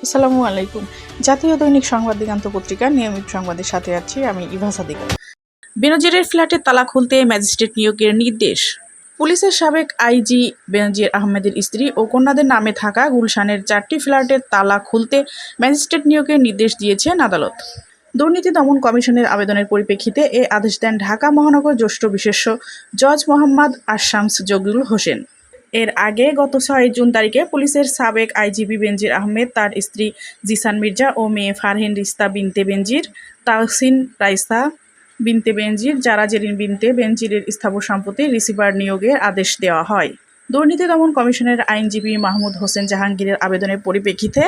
আসসালামু আলাইকুম। জাতীয় দৈনিক সংবাদ দিগান্ত পত্রিকার নিয়মিত সংবাদের সাথে আছি আমি ইভা সাদিকা। বেনজিরের ফ্ল্যাটে তালা খুলতে ম্যাজিস্ট্রেট নিয়োগের নির্দেশ। পুলিশের সাবেক আইজি বেনজির আহমেদের স্ত্রী ও কন্যাদের নামে থাকা গুলশানের 4টি ফ্ল্যাটের তালা খুলতে ম্যাজিস্ট্রেট নিয়োগের নির্দেশ দিয়েছেন আদালত। দুর্নীতি দমন কমিশনের আবেদনের পরিপ্রেক্ষিতে এ আদেশ দেন ঢাকা মহানগর জ্যেষ্ঠ বিশেষ্য জজ মোহাম্মদ আশামস জগলুল হোসেন। এর আগে গত 6 জুন তারিখে পুলিশের সাবেক আইজিপি বেনজির আহমেদ, তার স্ত্রী জিসান মির্জা ও মেয়ে ফারহিন রিস্তা বিনতে বেনজির, তাহসিন রাইসা বিনতে বেনজির, জারা জেরিন বিনতে বেনজিরের স্থাবর সম্পত্তি রিসিভার নিয়োগের আদেশ দেওয়া হয়। দুর্নীতি দমন কমিশনের আইনজীবী মাহমুদ হোসেন জাহাঙ্গীরের আবেদনের পরিপ্রেক্ষিতে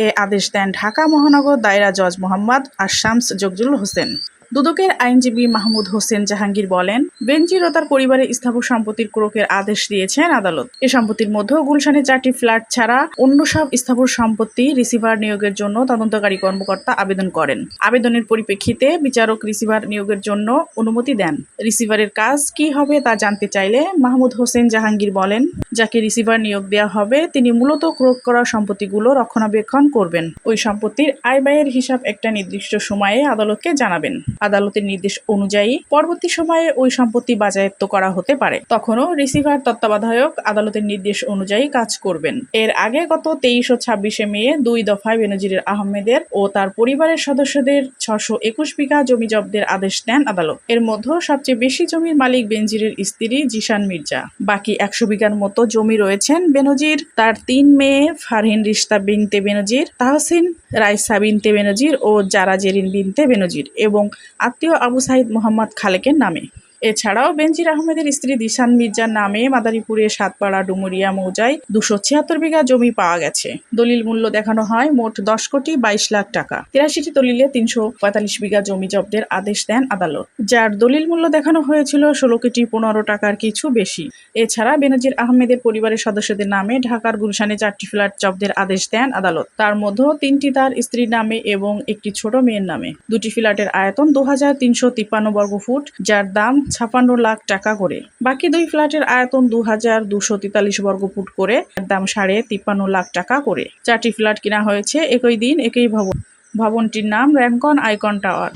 এ আদেশ দেন ঢাকা মহানগর দায়রা জজ মোহাম্মদ আশামস জগলুল হোসেন। দুদকের আইনজীবী মাহমুদ হোসেন জাহাঙ্গীর বলেন, বেনজির ও তার পরিবারের স্থাবর সম্পত্তির ক্রোকের আদেশ দিয়েছেন আদালত। এ সম্পত্তির মধ্যে গুলশানে 4টি ফ্ল্যাট ছাড়া অন্য সব স্থাবর সম্পত্তি রিসিভার নিয়োগের জন্য তদন্তকারী কর্মকর্তা আবেদন করেন। আবেদনের পরিপ্রেক্ষিতে বিচারক রিসিভার নিয়োগের জন্য অনুমতি দেন। রিসিভারের কাজ কি হবে তা জানতে চাইলে মাহমুদ হোসেন জাহাঙ্গীর বলেন, যাকে রিসিভার নিয়োগ দেওয়া হবে তিনি মূলত ক্রোক করা সম্পত্তিগুলো রক্ষণাবেক্ষণ করবেন। ওই সম্পত্তির আয় ব্যয়ের হিসাব একটা নির্দিষ্ট সময়ে আদালতকে জানাবেন। আদালতের নির্দেশ অনুযায়ী পরবর্তী সময়ে ওই সম্পত্তি বাজেয়াপ্ত করা হতে পারে। তখনও রিসিভার তত্ত্বাবধায়ক আদালতের নির্দেশ অনুযায়ী কাজ করবেন। এর আগে গত 23 ও 26 মে 2 দফায় বেনজির আহমেদের ও তার পরিবারের সদস্যদের 621 বিঘা জমি জব্দের আদেশ দেন আদালত। এর মধ্যে সবচেয়ে বেশি জমির মালিক বেনজিরের স্ত্রী জিসান মির্জা। বাকি 100 বিঘার মতো জমি রয়েছেন বেনজির, তার 3 মেয়ে ফারহিন রিস্তা বিনতে বেনজির, তাহসিন রাইসা বিনতে বেনজির ও জারা জেরিন বিনতে বেনজির এবং আত্মীয় আবু সাইদ মোহাম্মদ খালেকের নামে। এছাড়াও বেনজির আহমেদের স্ত্রী জিসান মির্জার নামে মাদারীপুরের সাতপাড়া ডুমুরিয়া মৌজায় 276 বিঘা জমি পাওয়া গেছে। দলিল মূল্য দেখানো হয় মোট 10 কোটি 22 লাখ টাকা। 83টি দলিলে 345 বিঘা জমি জব্দের আদেশ দেন আদালত, যার দলিল মূল্য দেখানো হয়েছিল 16 কোটি 15 টাকার কিছু বেশি। এছাড়া বেনজির আহমেদের পরিবারের সদস্যদের নামে ঢাকার গুলশানে 4টি ফ্ল্যাট জব্দের আদেশ দেন আদালত। তার মধ্যে 3টি তার স্ত্রীর নামে এবং একটি ছোট মেয়ের নামে। 2টি ফ্ল্যাটের আয়তন 2353 বর্গফুট, যার দাম 56 লাখ টাকা করে। বাকি 2 ফ্ল্যাটের আয়তন 2243 বর্গফুট করে, দাম 53.5 লাখ টাকা করে। 4টি ফ্ল্যাট কেনা হয়েছে একই দিন একই ভবন। ভবনটির নাম র্যাঙ্কন আইকন টাওয়ার।